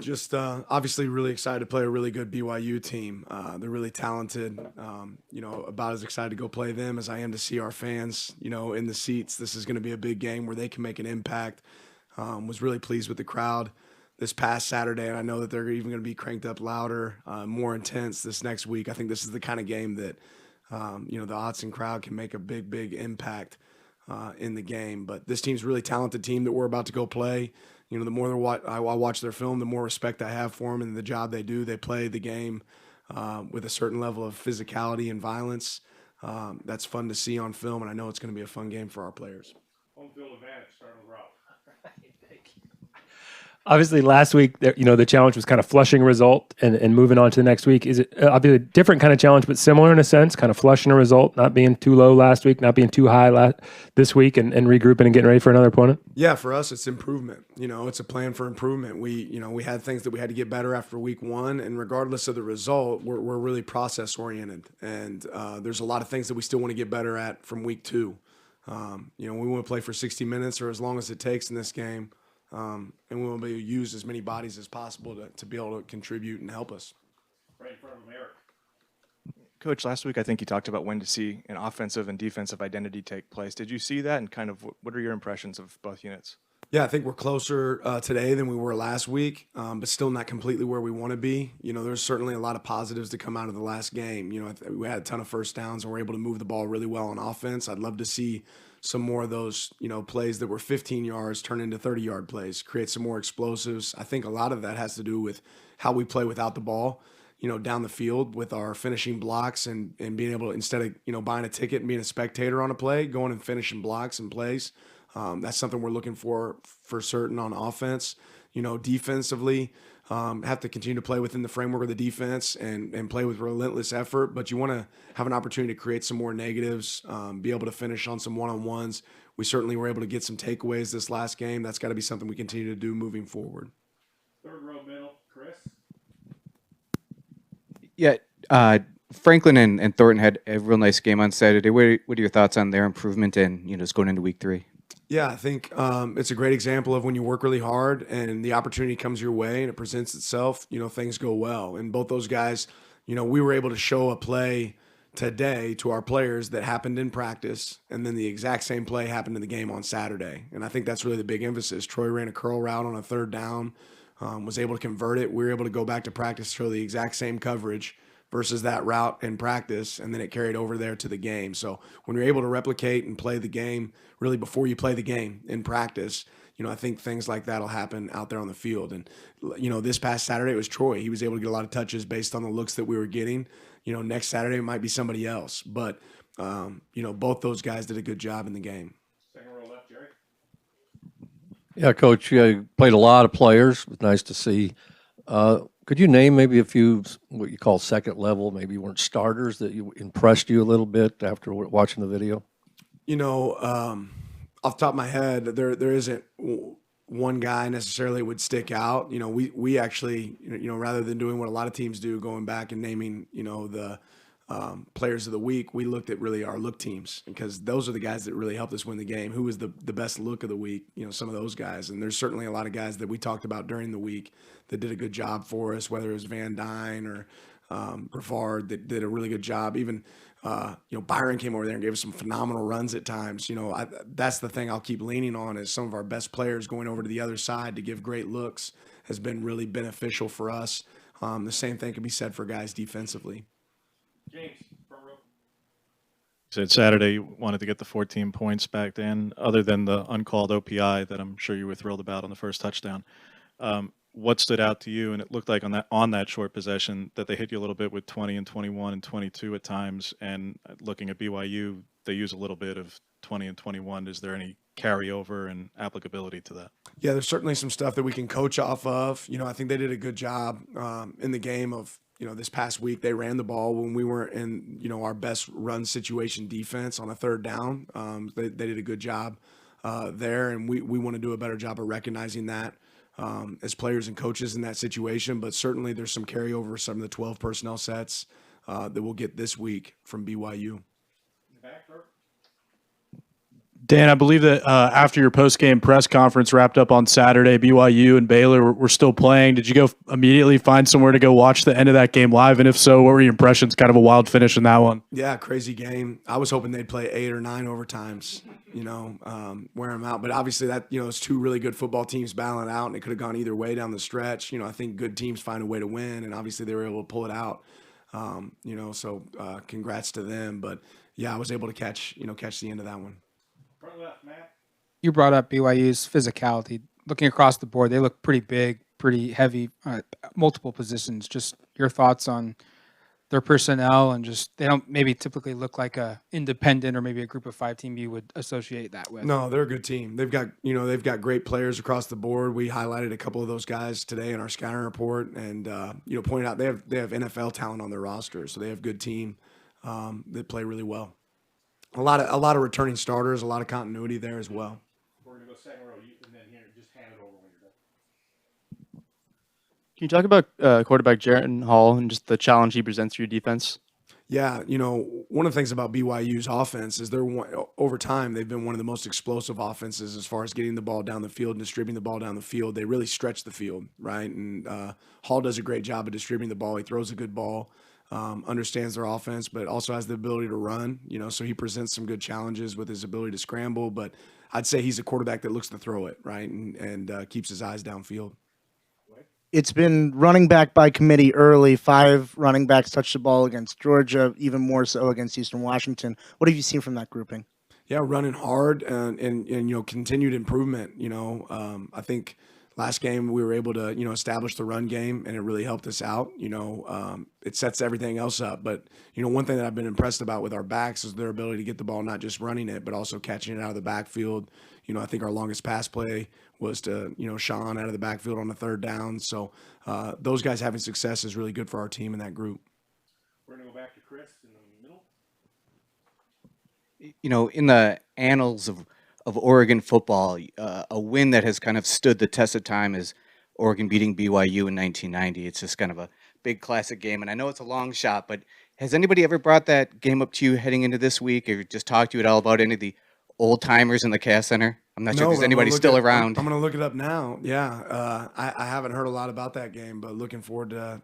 Just obviously really excited to play a really good BYU team. They're really talented. About as excited to go play them as I am to see our fans, in the seats. This is going to be a big game where they can make an impact. Was really pleased with the crowd this past Saturday, and I know that they're even going to be cranked up louder, more intense this next week. I think this is the kind of game that, the Autzen crowd can make a big, big impact in the game. But this team's a really talented team that we're about to go play. The more I watch their film, the more respect I have for them and the job they do. They play the game with a certain level of physicality and violence. That's fun to see on film, and I know it's going to be a fun game for our players. Home field advantage, starting with Ralph. Obviously, last week, the challenge was kind of flushing a result and moving on to the next week. Is it obviously a different kind of challenge, but similar in a sense, kind of flushing a result, not being too low last week, not being too high this week, and regrouping and getting ready for another opponent? Yeah, for us, it's improvement. It's a plan for improvement. We had things that we had to get better after week one, and regardless of the result, we're really process oriented. And there's a lot of things that we still want to get better at from week two. We want to play for 60 minutes or as long as it takes in this game. And we will be use as many bodies as possible to be able to contribute and help us. Right in front of him, Eric. Coach, last week I think you talked about when to see an offensive and defensive identity take place. Did you see that, and kind of what are your impressions of both units? Yeah, I think we're closer today than we were last week, but still not completely where we want to be. There's certainly a lot of positives to come out of the last game. We had a ton of first downs and we're able to move the ball really well on offense. I'd love to see some more of those, plays that were 15 yards turn into 30-yard plays, create some more explosives. I think a lot of that has to do with how we play without the ball, down the field with our finishing blocks and being able to, instead of, buying a ticket and being a spectator on a play, going and finishing blocks and plays. That's something we're looking for certain on offense. Defensively, have to continue to play within the framework of the defense and play with relentless effort. But you want to have an opportunity to create some more negatives, be able to finish on some one-on-ones. We certainly were able to get some takeaways this last game. That's got to be something we continue to do moving forward. Third row middle, Chris. Yeah, Franklin and Thornton had a real nice game on Saturday. What are your thoughts on their improvement and just going into week 3? Yeah, I think it's a great example of when you work really hard and the opportunity comes your way and it presents itself, things go well. And both those guys, we were able to show a play today to our players that happened in practice, and then the exact same play happened in the game on Saturday. And I think that's really the big emphasis. Troy ran a curl route on a third down, was able to convert it. We were able to go back to practice, show the exact same coverage versus that route in practice, and then it carried over there to the game. So when you're able to replicate and play the game really before you play the game in practice, I think things like that will happen out there on the field. And, this past Saturday it was Troy. He was able to get a lot of touches based on the looks that we were getting. Next Saturday it might be somebody else. But, both those guys did a good job in the game. Second row left, Jerry. Yeah, Coach, you played a lot of players. It was nice to see. Could you name maybe a few what you call second level, maybe weren't starters, that impressed you a little bit after watching the video? Off the top of my head, there isn't one guy necessarily would stick out. We actually, rather than doing what a lot of teams do, going back and naming, the players of the week, we looked at really our look teams, because those are the guys that really helped us win the game. Who was the best look of the week? Some of those guys. And there's certainly a lot of guys that we talked about during the week that did a good job for us, whether it was Van Dyne or Brevard that did a really good job. Even, Byron came over there and gave us some phenomenal runs at times. That's the thing I'll keep leaning on, is some of our best players going over to the other side to give great looks has been really beneficial for us. The same thing can be said for guys defensively. James, front row. Said Saturday you wanted to get the 14 points back then, other than the uncalled OPI that I'm sure you were thrilled about on the first touchdown. What stood out to you? And it looked like on that short possession that they hit you a little bit with 20 and 21 and 22 at times. And looking at BYU, they use a little bit of 20 and 21. Is there any carryover and applicability to that? Yeah, there's certainly some stuff that we can coach off of. I think they did a good job in the game of, this past week. They ran the ball when we weren't in, our best run situation defense on a third down. They did a good job there, and we want to do a better job of recognizing that as players and coaches in that situation. But certainly there's some carryover, some of the 12 personnel sets that we'll get this week from BYU. In the back, Kirk. Dan, I believe that after your post-game press conference wrapped up on Saturday, BYU and Baylor were still playing. Did you go immediately find somewhere to go watch the end of that game live? And if so, what were your impressions? Kind of a wild finish in that one. Yeah, crazy game. I was hoping they'd play 8 or 9 overtimes, wear them out. But obviously that, it's two really good football teams battling out, and it could have gone either way down the stretch. I think good teams find a way to win, and obviously they were able to pull it out. So congrats to them. But yeah, I was able to catch the end of that one. Front left, Matt. You brought up BYU's physicality. Looking across the board, they look pretty big, pretty heavy, multiple positions. Just your thoughts on their personnel, and just they don't maybe typically look like a independent or maybe a group of 5 team you would associate that with. No, they're a good team. They've got great players across the board. We highlighted a couple of those guys today in our scouting report, and pointed out they have NFL talent on their roster, so they have a good team. They play really well. A lot of returning starters, a lot of continuity there as well. We're going to go second row, and then here, just hand it over when you're done. Can you talk about quarterback Jarrett Hall and just the challenge he presents for your defense? Yeah, one of the things about BYU's offense is over time they've been one of the most explosive offenses as far as getting the ball down the field and distributing the ball down the field. They really stretch the field, right? And Hall does a great job of distributing the ball. He throws a good ball. Understands their offense, but also has the ability to run, so he presents some good challenges with his ability to scramble. But I'd say he's a quarterback that looks to throw it, right, and keeps his eyes downfield. It's been running back by committee early. 5 running backs touched the ball against Georgia, even more so against Eastern Washington. What have you seen from that grouping? Yeah, running hard and continued improvement. I think last game we were able to establish the run game, and it really helped us out. It sets everything else up. But one thing that I've been impressed about with our backs is their ability to get the ball, not just running it, but also catching it out of the backfield. I think our longest pass play was to Sean out of the backfield on the 3rd down. So those guys having success is really good for our team in that group. We're going to go back to Chris in the In middle. the annals of Oregon football, a win that has kind of stood the test of time is Oregon beating BYU in 1990. It's just kind of a big classic game, and I know it's a long shot, but has anybody ever brought that game up to you heading into this week, or just talked to you at all about any of the old timers in the Cass Center? I'm not sure if there's anybody still around. I'm going to look it up now. Yeah, I haven't heard a lot about that game, but looking forward to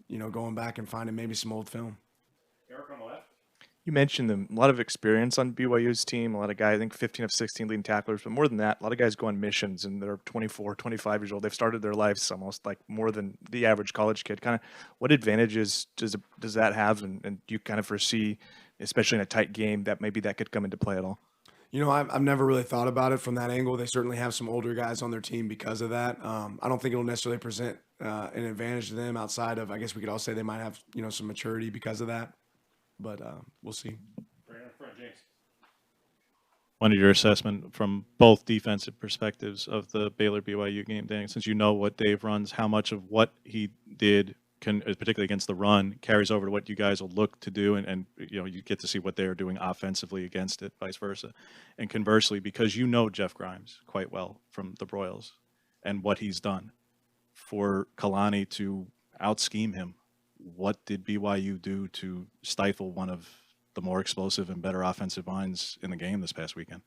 going back and finding maybe some old film. Eric on the left. You mentioned a lot of experience on BYU's team, a lot of guys, I think 15 of 16 leading tacklers, but more than that, a lot of guys go on missions and they're 24, 25 years old. They've started their lives almost like more than the average college kid. Kind of what advantages does that have? And do you kind of foresee, especially in a tight game, that maybe that could come into play at all? I've never really thought about it from that angle. They certainly have some older guys on their team because of that. I don't think it'll necessarily present an advantage to them outside of, I guess we could all say they might have, some maturity because of that. But we'll see. Right in front, James. Wanted your assessment from both defensive perspectives of the Baylor BYU game, Dan, since you know what Dave runs, how much of what he did can, particularly against the run, carries over to what you guys will look to do, and you get to see what they're doing offensively against it, vice versa. And conversely, because you know Jeff Grimes quite well from the Broyles and what he's done, for Kalani to out-scheme him, what did BYU do to stifle one of the more explosive and better offensive minds in the game this past weekend?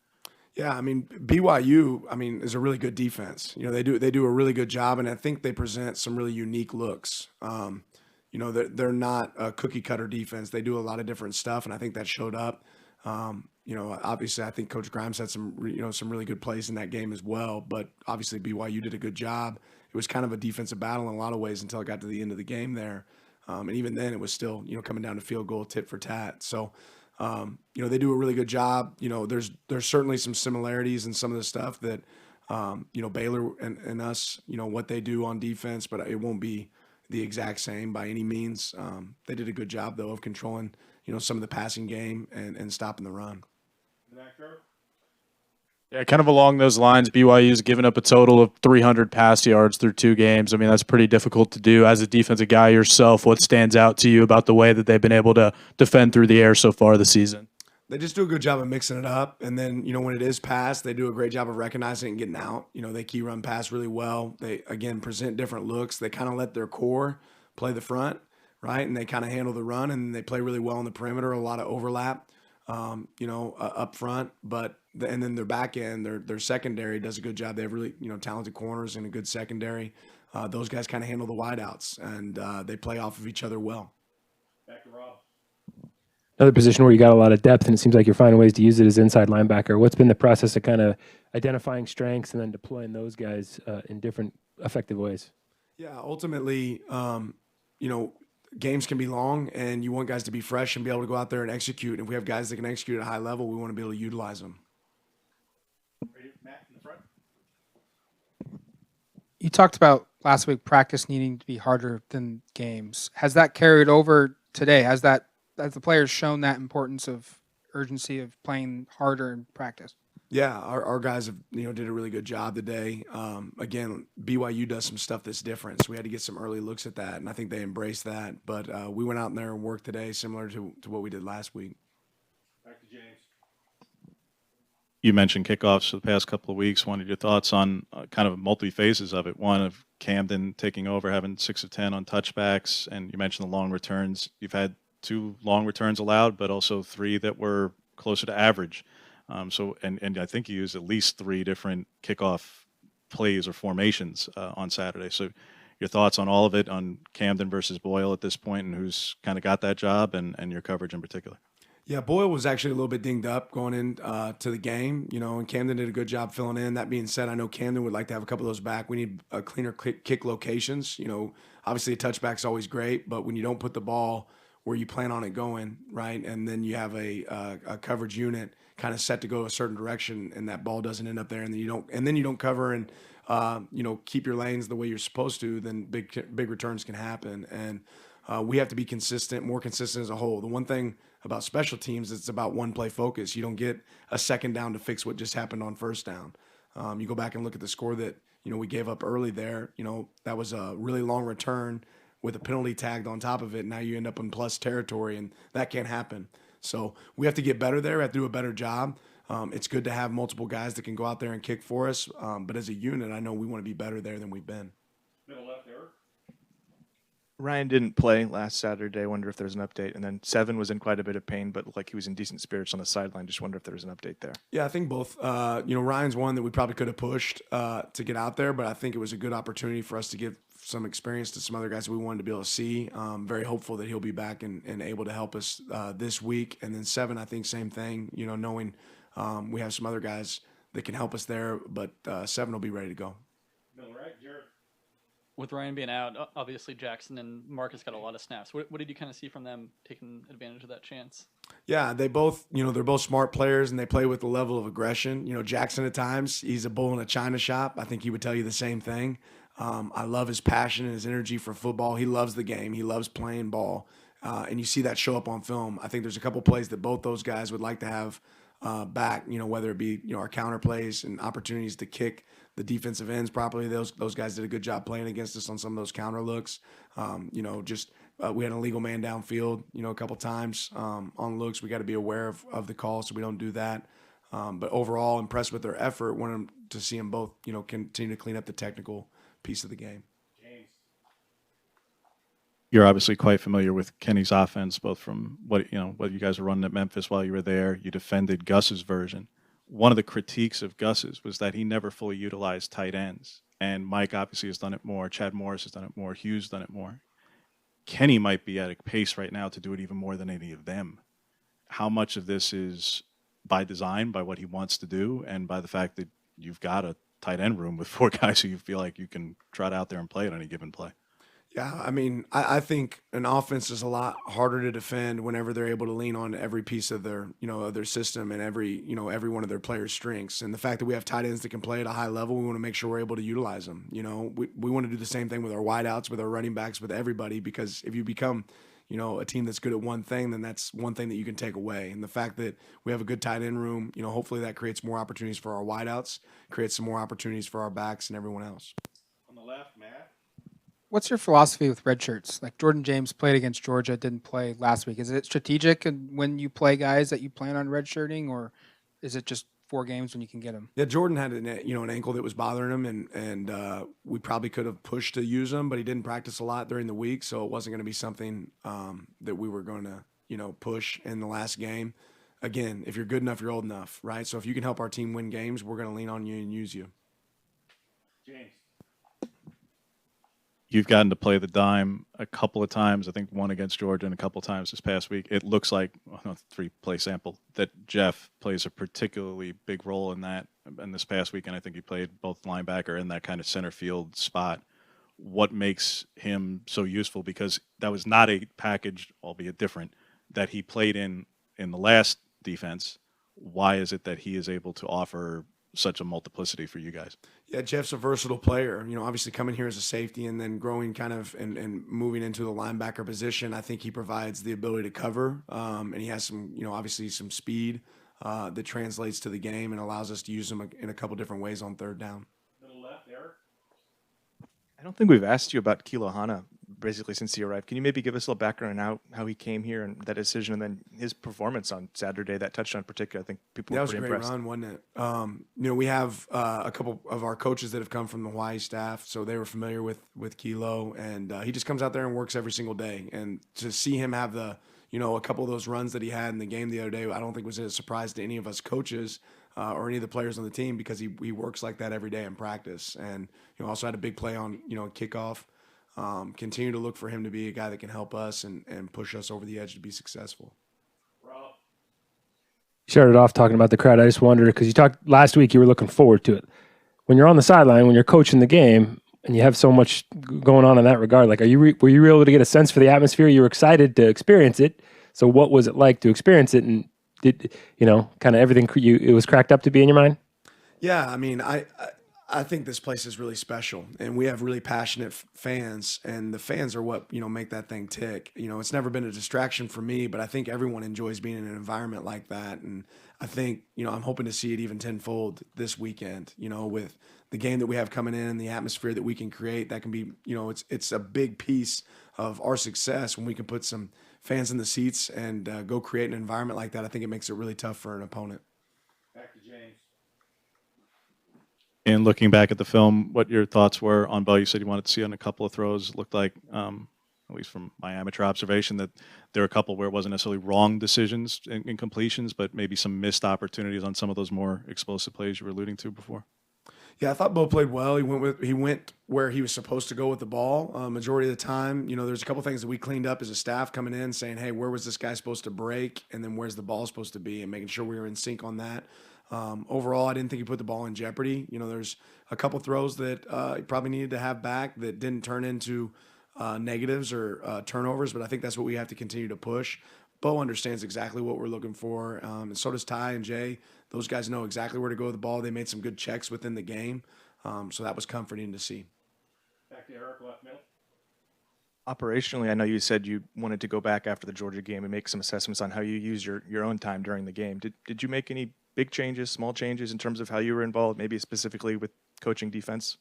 Yeah, BYU, is a really good defense. They do a really good job, and I think they present some really unique looks. They're not a cookie cutter defense. They do a lot of different stuff, and I think that showed up. Obviously, I think Coach Grimes had some really good plays in that game as well. But obviously, BYU did a good job. It was kind of a defensive battle in a lot of ways until it got to the end of the game there. And even then, it was still, coming down to field goal, tit for tat. So, they do a really good job. There's certainly some similarities in some of the stuff that, Baylor and us, what they do on defense, but it won't be the exact same by any means. They did a good job, though, of controlling, some of the passing game and stopping the run. The back row. Yeah, kind of along those lines, BYU's given up a total of 300 pass yards through 2 games. That's pretty difficult to do. As a defensive guy yourself, what stands out to you about the way that they've been able to defend through the air so far this season? They just do a good job of mixing it up. And then, when it is pass, they do a great job of recognizing it and getting out. They key run pass really well. They, again, present different looks. They kind of let their core play the front, right? And they kind of handle the run, and they play really well on the perimeter, a lot of overlap, up front. But and then their back end, their secondary does a good job. They have really talented corners and a good secondary. Those guys kind of handle the wideouts, and they play off of each other well. Back to Rob. Another position where you got a lot of depth, and it seems like you're finding ways to use it as inside linebacker. What's been the process of kind of identifying strengths and then deploying those guys in different effective ways? Yeah, ultimately, games can be long, and you want guys to be fresh and be able to go out there and execute. And if we have guys that can execute at a high level, we want to be able to utilize them. Ready, Matt, in the front. You talked about last week practice needing to be harder than games. Has that carried over today? Has the players shown that importance of urgency of playing harder in practice? Yeah, our guys have did a really good job today. Again, BYU does some stuff that's different, so we had to get some early looks at that, and I think they embraced that. But we went out in there and worked today, similar to what we did last week. Back to James. You mentioned kickoffs for the past couple of weeks. Wanted your thoughts on kind of multi phases of it. One of Camden taking over, having 6 of 10 on touchbacks, and you mentioned the long returns. You've had 2 long returns allowed, but also 3 that were closer to average. And I think you used at least 3 different kickoff plays or formations on Saturday. So your thoughts on all of it, on Camden versus Boyle at this point, and who's kind of got that job, and your coverage in particular? Yeah, Boyle was actually a little bit dinged up going in to the game, and Camden did a good job filling in. That being said, I know Camden would like to have a couple of those back. We need cleaner kick locations. Obviously a touchback's always great, but when you don't put the ball where you plan on it going, right, and then you have a coverage unit kind of set to go a certain direction, and that ball doesn't end up there, and then you don't cover and keep your lanes the way you're supposed to, then big returns can happen. And we have to be consistent, more consistent as a whole. The one thing about special teams, it's about one play focus. You don't get a second down to fix what just happened on first down. You go back and look at the score that we gave up early there. That was a really long return with a penalty tagged on top of it. Now you end up in plus territory, and that can't happen. So we have to get better there. We have to do a better job. It's good to have multiple guys that can go out there and kick for us. But as a unit, I know we want to be better there than we've been. Middle left, Eric. Ryan didn't play last Saturday. I wonder if there's an update. And then Seven was in quite a bit of pain, but like he was in decent spirits on the sideline. Just wonder if there was an update there. Yeah, I think both. Ryan's one that we probably could have pushed to get out there, but I think it was a good opportunity for us to give some experience to some other guys that we wanted to be able to see. Very hopeful that he'll be back and able to help us this week. And then Seven, I think same thing, knowing we have some other guys that can help us there, but Seven will be ready to go. Middle right, Jared. With Ryan being out, obviously Jackson and Marcus got a lot of snaps. What did you kind of see from them taking advantage of that chance? Yeah, they both, they're both smart players, and they play with a level of aggression. Jackson at times, he's a bull in a china shop. I think he would tell you the same thing. I love his passion and his energy for football. He loves the game. He loves playing ball. And you see that show up on film. I think there's a couple plays that both those guys would like to have back, whether it be, our counter plays and opportunities to kick the defensive ends properly. Those guys did a good job playing against us on some of those counter looks. We had an illegal man downfield, a couple times on looks. We got to be aware of the call so we don't do that. But overall, impressed with their effort. Want to see them both, continue to clean up the technical piece of the game. James. You're obviously quite familiar with Kenny's offense, both from what you guys were running at Memphis while you were there. You defended Gus's version. One of the critiques of Gus's was that he never fully utilized tight ends. And Mike obviously has done it more. Chad Morris has done it more. Hugh's done it more. Kenny might be at a pace right now to do it even more than any of them. How much of this is by design, by what he wants to do, and by the fact that you've got a tight end room with 4 guys who you feel like you can trot out there and play at any given play? Yeah, I think an offense is a lot harder to defend whenever they're able to lean on every piece of their, of their system and every one of their players' strengths. And the fact that we have tight ends that can play at a high level, we want to make sure we're able to utilize them. We want to do the same thing with our wideouts, with our running backs, with everybody, because if you become, a team that's good at one thing, then that's one thing that you can take away. And the fact that we have a good tight end room, hopefully that creates more opportunities for our wideouts, creates some more opportunities for our backs and everyone else. On the left, Matt. What's your philosophy with red shirts? Like Jordan James played against Georgia, didn't play last week. Is it strategic when you play guys that you plan on redshirting, or is it just 4 games when you can get them? Yeah, Jordan had an ankle that was bothering him, and we probably could have pushed to use him, but he didn't practice a lot during the week, so it wasn't going to be something that we were going to push in the last game. again, if you're good enough, you're old enough, right? So if you can help our team win games, we're going to lean on you and use you. James. You've gotten to play the dime a couple of times. I think one against Georgia and a couple of times this past week. It looks like, well, no, 3-play sample, that Jeff plays a particularly big role in that. And this past weekend, I think he played both linebacker and that kind of center field spot. What makes him so useful? Because that was not a package, albeit different, that he played in the last defense. Why is it that he is able to offer such a multiplicity for you guys? Yeah, Jeff's a versatile player. You know, obviously coming here as a safety and then growing kind of and moving into the linebacker position, I think he provides the ability to cover. And he has some, you know, obviously some speed that translates to the game and allows us to use him in a couple different ways on third down. Middle left, Eric. I don't think we've asked you about Kilo Hana basically since he arrived. Can you maybe give us a little background on how he came here and that decision, and then his performance on Saturday, that touchdown in particular? I think people were That was a pretty great impressed. run, wasn't it? You know, we have a couple of our coaches that have come from the Hawaii staff, so they were familiar with Kilo, and he just comes out there and works every single day. And to see him have a couple of those runs that he had in the game the other day, I don't think was a surprise to any of us coaches or any of the players on the team, because he works like that every day in practice. And also had a big play on kickoff. Continue to look for him to be a guy that can help us and push us over the edge to be successful. You started off talking about the crowd. I just wondered, because you talked last week, you were looking forward to it. When you're on the sideline, when you're coaching the game, and you have so much going on in that regard, like, were you able to get a sense for the atmosphere? You were excited to experience it. So what was it like to experience it? And did, kind of everything it was cracked up to be in your mind? Yeah, I mean, I think this place is really special, and we have really passionate fans, and the fans are what make that thing tick. It's never been a distraction for me, but I think everyone enjoys being in an environment like that, and I think I'm hoping to see it even tenfold this weekend. With the game that we have coming in and the atmosphere that we can create, that can be it's a big piece of our success when we can put some fans in the seats and go create an environment like that. I think it makes it really tough for an opponent. Back to James. And looking back at the film, what your thoughts were on Bo? You said you wanted to see on a couple of throws. It looked like, at least from my amateur observation, that there were a couple where it wasn't necessarily wrong decisions in completions, but maybe some missed opportunities on some of those more explosive plays you were alluding to before. Yeah, I thought Bo played well. He went where he was supposed to go with the ball. Majority of the time, there's a couple things that we cleaned up as a staff coming in, saying, hey, where was this guy supposed to break? And then where's the ball supposed to be? And making sure we were in sync on that. Overall, I didn't think he put the ball in jeopardy. There's a couple throws that he probably needed to have back that didn't turn into negatives or turnovers, but I think that's what we have to continue to push. Bo understands exactly what we're looking for, and so does Ty and Jay. Those guys know exactly where to go with the ball. They made some good checks within the game, so that was comforting to see. Back to Eric, left middle. Operationally, I know you said you wanted to go back after the Georgia game and make some assessments on how you use your own time during the game. Did you make any big changes, small changes in terms of how you were involved, maybe specifically with coaching defense?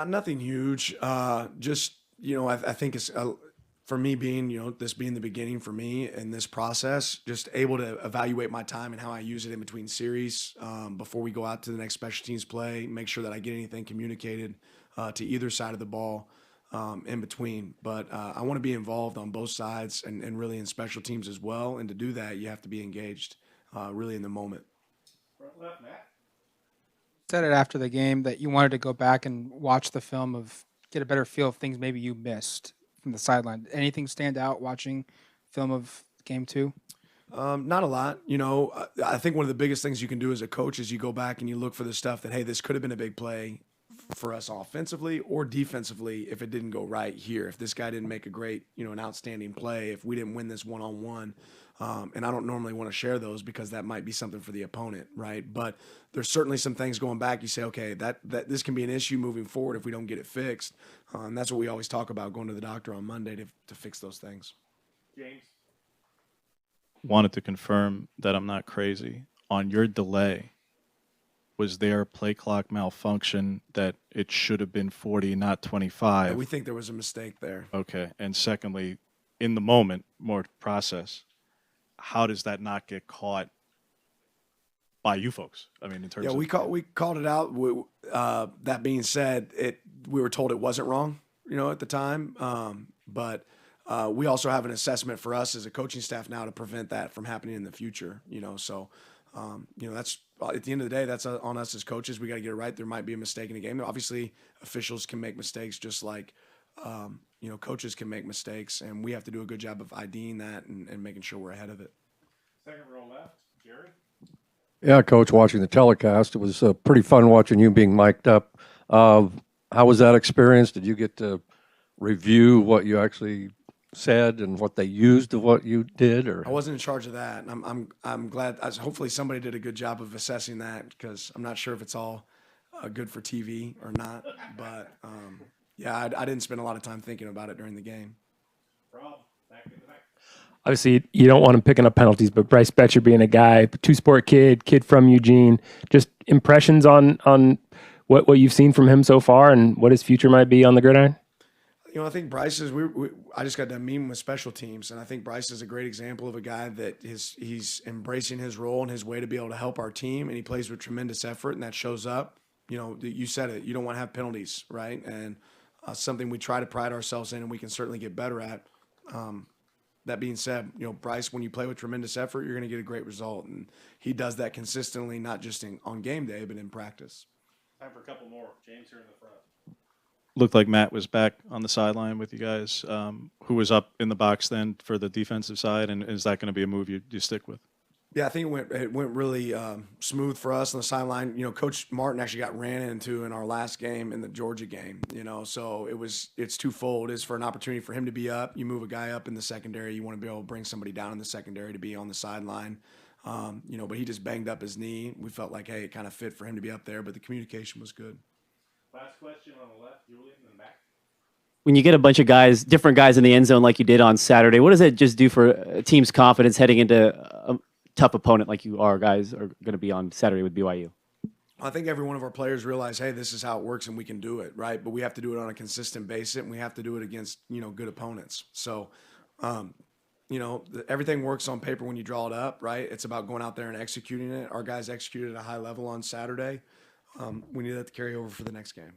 Nothing huge. Just, I think it's for me being, this being the beginning for me in this process, just able to evaluate my time and how I use it in between series before we go out to the next special teams play, make sure that I get anything communicated to either side of the ball in between. But I want to be involved on both sides and really in special teams as well. And to do that, you have to be engaged really in the moment. Front left, Matt. Said it after the game that you wanted to go back and watch the film get a better feel of things maybe you missed from the sideline. Anything stand out watching film of game 2? Not a lot. I think one of the biggest things you can do as a coach is you go back and you look for the stuff that, hey, this could have been a big play for us offensively or defensively if it didn't go right here. If this guy didn't make a great, an outstanding play, if we didn't win this one-on-one. And I don't normally want to share those because that might be something for the opponent, right? But there's certainly some things going back. You say, okay, that this can be an issue moving forward if we don't get it fixed. And that's what we always talk about, going to the doctor on Monday to fix those things. James. Wanted to confirm that I'm not crazy. On your delay, was there play clock malfunction that it should have been 40, not 25? Yeah, we think there was a mistake there. Okay. And secondly, in the moment, more process, how does that not get caught by you folks? I mean, in terms of... we called it out. That being said, we were told it wasn't wrong, at the time. But we also have an assessment for us as a coaching staff now to prevent that from happening in the future. So that's at the end of the day, that's on us as coaches. We got to get it right. There might be a mistake in a game. Obviously, officials can make mistakes just like coaches can make mistakes, and we have to do a good job of IDing that and making sure we're ahead of it. Second row left, Jerry. Yeah, Coach, watching the telecast, it was pretty fun watching you being mic'd up. How was that experience? Did you get to review what you actually said and what they used of what you did? Or I wasn't in charge of that. I'm glad. Hopefully, somebody did a good job of assessing that because I'm not sure if it's all good for TV or not. But yeah, I didn't spend a lot of time thinking about it during the game. Rob, back in the back. Obviously, you don't want him picking up penalties, but Bryce Betcher being a guy, two-sport kid from Eugene, just impressions on what you've seen from him so far and what his future might be on the gridiron? I think Bryce is. I just got done meeting with special teams, and I think Bryce is a great example of a guy that he's embracing his role and his way to be able to help our team, and he plays with tremendous effort, and that shows up. You said it. You don't want to have penalties, right? And something we try to pride ourselves in, and we can certainly get better at. That being said, Bryce, when you play with tremendous effort, you're going to get a great result, and he does that consistently, not just on game day, but in practice. Time for a couple more. James here in the front. Looked like Matt was back on the sideline with you guys. Who was up in the box then for the defensive side, and is that going to be a move you stick with? Yeah, I think it went really smooth for us on the sideline. Coach Martin actually got ran into in our last game in the Georgia game. So it's twofold. It's for an opportunity for him to be up. You move a guy up in the secondary, you want to be able to bring somebody down in the secondary to be on the sideline. But he just banged up his knee. We felt like, hey, it kind of fit for him to be up there, but the communication was good. Last question on the left, Julian in the back. When you get a bunch of guys, different guys in the end zone like you did on Saturday, what does it just do for a team's confidence heading into a tough opponent like you guys are going to be on Saturday with BYU? I think every one of our players realize, hey, this is how it works and we can do it, right? But we have to do it on a consistent basis, and we have to do it against, good opponents. So, everything works on paper when you draw it up, right? It's about going out there and executing it. Our guys executed at a high level on Saturday. We need that to carry over for the next game.